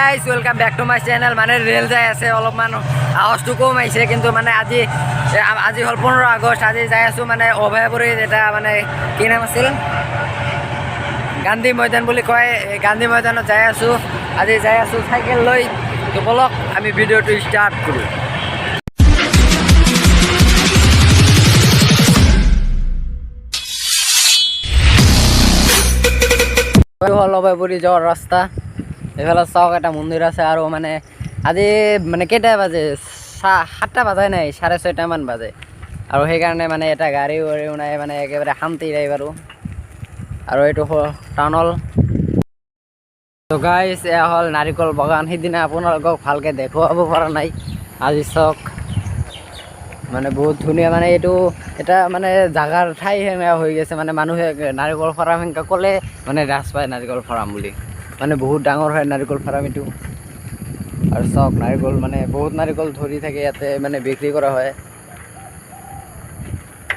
Guys welcome back to my channel. মানে rail যাই আছে, অলপমান আৱাজটো কম আহিছে, কিন্তু মানে আজি হ'ল 15 আগষ্ট। আজি যাই আছোঁ মানে অভয়াপুৰীত, এটা মানে কি নাম আছিল, গান্ধী ময়দান বুলি কয়, গান্ধী ময়দানত যাই আছোঁ। আজি যাই আছোঁ চাইকেল লৈ। তো বলক আমি ভিডিঅ'টো ষ্টাৰ্ট কৰোঁ। হ'ল অভয়াপুৰী যোৱাৰ ৰাস্তা। এইফালে চাওক, এটা মন্দিৰ আছে। আৰু মানে আজি মানে কেইটা বাজে, 7টা বাজাই নাই, 6:30মান বাজে। আৰু সেইকাৰণে মানে এটা গাড়ী নাই, মানে একেবাৰে শান্তি নাই বাৰু। আৰু এইটো টাউনল। তো গাইজ, এয়া হ'ল নাৰিকল বাগান। সিদিনা আপোনালোকক ভালকৈ দেখুৱাব পৰা নাই, আজি চাওক। মানে বহুত ধুনীয়া, মানে এইটো এটা মানে জাগাৰ ঠাই সেনেকুৱা হৈ গৈছে। মানে মানুহে নাৰিকল ফাৰ্ম সেনেকৈ ক'লে মানে ৰাজ পায় নাৰিকল ফাৰ্ম বুলি। মানে বহুত ডাঙৰ হয় নাৰিকল ফাৰ্ম এইটো। আৰু চাওক, নাৰিকল মানে বহুত নাৰিকল ধৰি থাকে ইয়াতে, মানে বিক্ৰী কৰা হয়।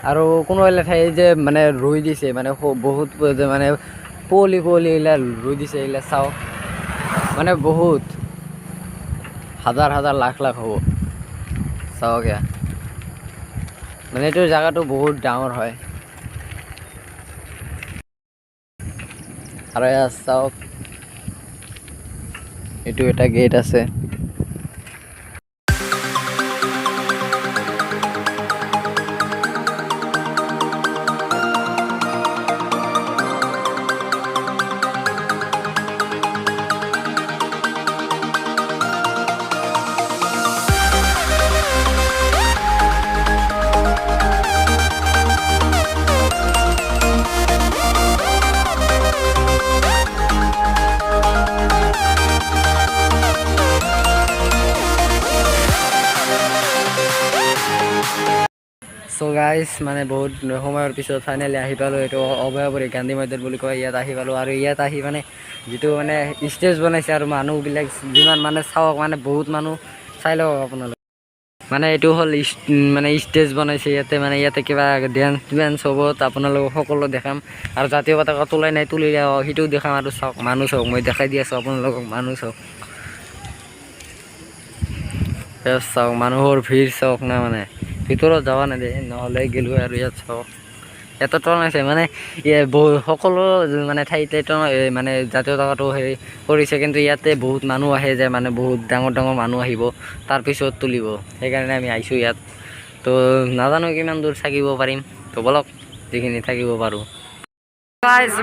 আৰু কোনোবা ঠাই যে মানে ৰুই দিছে, মানে বহুত মানে পুলি এইবিলাক ৰুই দিছে। এইবিলাক চাওক, মানে বহুত হাজাৰ লাখ হ'ব। চাওক এয়া, মানে এইটো জেগাটো বহুত ডাঙৰ হয়। আৰু এয়া চাওক, এইটো এটা গেট আছে। চ' গাইজ, মানে বহুত সময়ৰ পিছত ফাইনেলি আহি পালোঁ। এইটো অভয়াপুৰী গান্ধী ময়দান বুলি কয়, ইয়াত আহি পালোঁ। আৰু ইয়াত আহি মানে যিটো মানে ষ্টেজ বনাইছে, আৰু মানুহবিলাক যিমান মানে চাওক, মানে বহুত মানুহ চাই লওক আপোনালোকে। মানে এইটো হ'ল মানে ষ্টেজ বনাইছে ইয়াতে। মানে ইয়াতে কিবা ডেন্স হ'ব, আপোনালোকক সকলো দেখাম। আৰু জাতীয় পতাকা তোলাই নাই, তুলি সেইটোও দেখাম। আৰু চাওক, মানুহ চাওক, মই দেখাই দি আছোঁ আপোনালোকক, মানুহ চাওক। চাওক, মানুহৰ ভিৰ চাওক না, মানে ভিতৰত যাব নিদিয়ে, নহ'লে গ'লো। আৰু ইয়াত চাওক, ইয়াত টনাইছে মানে সকলো মানে ঠাইতে মানে জাতীয় পতাকাটো হেৰি কৰিছে, কিন্তু ইয়াতে বহুত মানুহ আহে যে, মানে বহুত ডাঙৰ মানুহ আহিব, তাৰপিছত তুলিব। সেইকাৰণে আমি আহিছোঁ ইয়াত। তো নাজানো কিমান দূৰ থাকিব পাৰিম। তো বলক, যিখিনি থাকিব পাৰোঁ।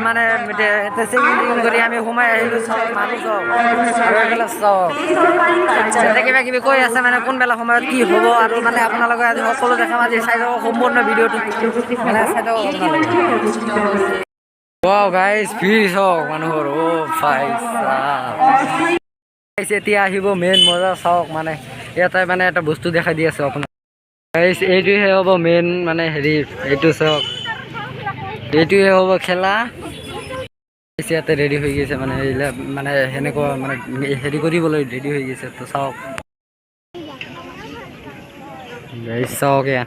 মানে কৰি আমি সোমাই আহিলোঁ। চাওক, মানুহ চাওক, আৰু এইফালে চাওক, কিবা কিবি কৈ আছে, মানে কোনবেলা সময়ত কি হ'ব। আৰু মানে আপোনালোকে আজি সকলো দেখাম। আজি চাই যাব সম্পূৰ্ণ ভিডিঅ'টো, মানে চাই যাব আপোনালোকে। ৱাও গাইজ, ভিৰ চাওক মানুহৰ। এতিয়া আহিব মেইন মজা। চাওক, মানে ইয়াতে মানে এটা বস্তু দেখাই দি আছোঁ আপোনাক। গাইজ, এইটোহে হ'ব মেইন মানে হেৰি, এইটো চাওক, এইটোৱে হ'ব খেলা। ইয়াতে ৰেডি হৈ গৈছে, মানে এইবিলাক মানে সেনেকুৱা মানে হেৰি কৰিবলৈ ৰেডি হৈ গৈছে। তো চাওক গাইজ, চাওক এয়া।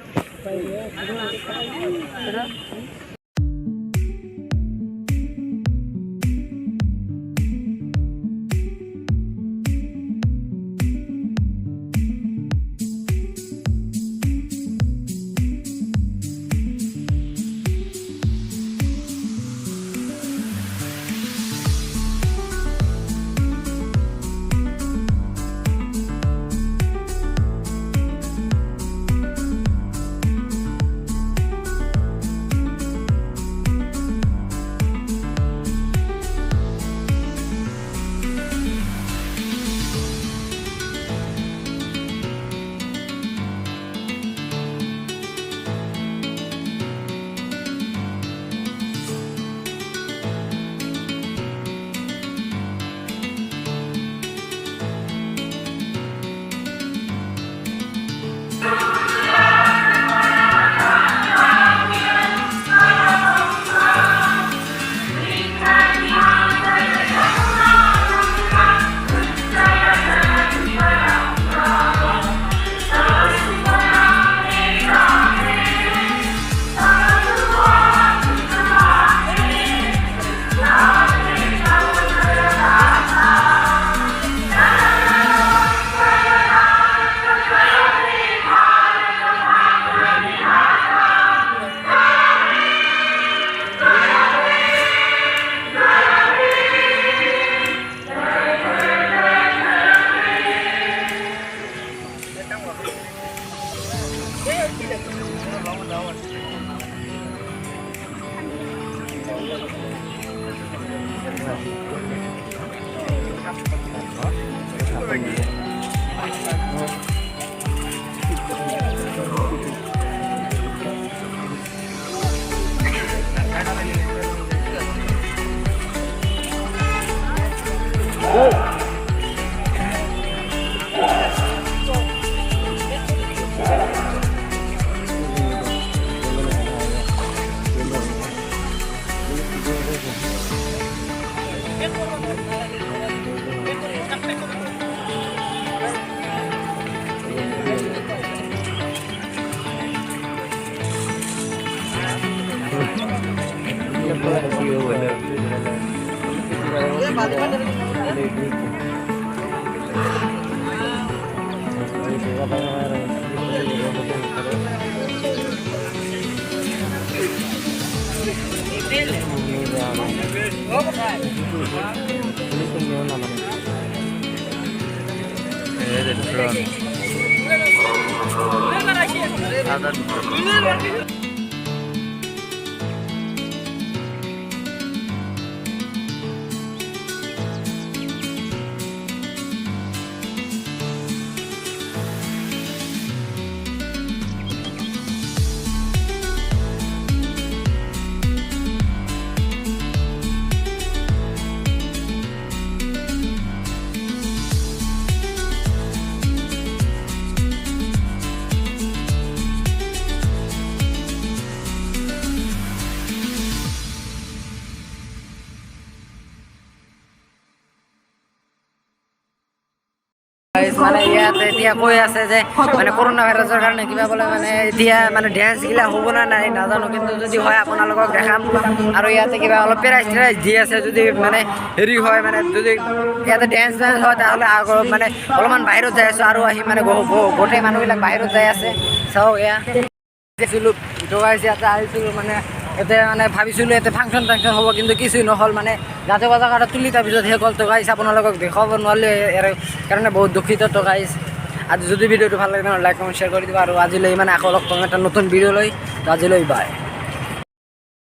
মানে ইয়াতে এতিয়া কৈ আছে যে মানে কৰোণা ভাইৰাছৰ কাৰণে কিবা বোলে মানে এতিয়া মানে ডেন্সগিলা হ'ব না নাই নাজানো, কিন্তু যদি হয় আপোনালোকক দেখাম। আৰু ইয়াতে কিবা অলপ প্ৰাইজ ট্ৰাইজ দি আছে, যদি মানে হেৰি হয় মানে যদি ইয়াতে ডেন্স হয় তাহ'লে আগৰ মানে অলপমান বাহিৰত যাই আছোঁ আৰু আহি মানে গোটেই মানুহবিলাক বাহিৰত যাই আছে। চাওক এয়া দেখিছিলোঁ জগাইছে, ইয়াতে আহিছিলোঁ মানে ইয়াতে মানে ভাবিছিলোঁ ইয়াতে ফাংচন টাংচন হ'ব, কিন্তু কিছু নহ'ল। মানে জাতীয় পতাকাটা তুলি তাৰপিছত শেষ হ'ল। গাইছ আপোনালোকক দেখাব নোৱাৰিলোঁ, ইয়াৰ কাৰণে বহুত দুখিত গাইছ। আজি যদি ভিডিঅ'টো ভাল লাগে লাইক কমেণ্ট শ্বেয়াৰ কৰি দিব, আৰু আজিলৈ মানে আকৌ লগ পাম এটা নতুন ভিডিঅ' লৈ। আজিলৈ বাই।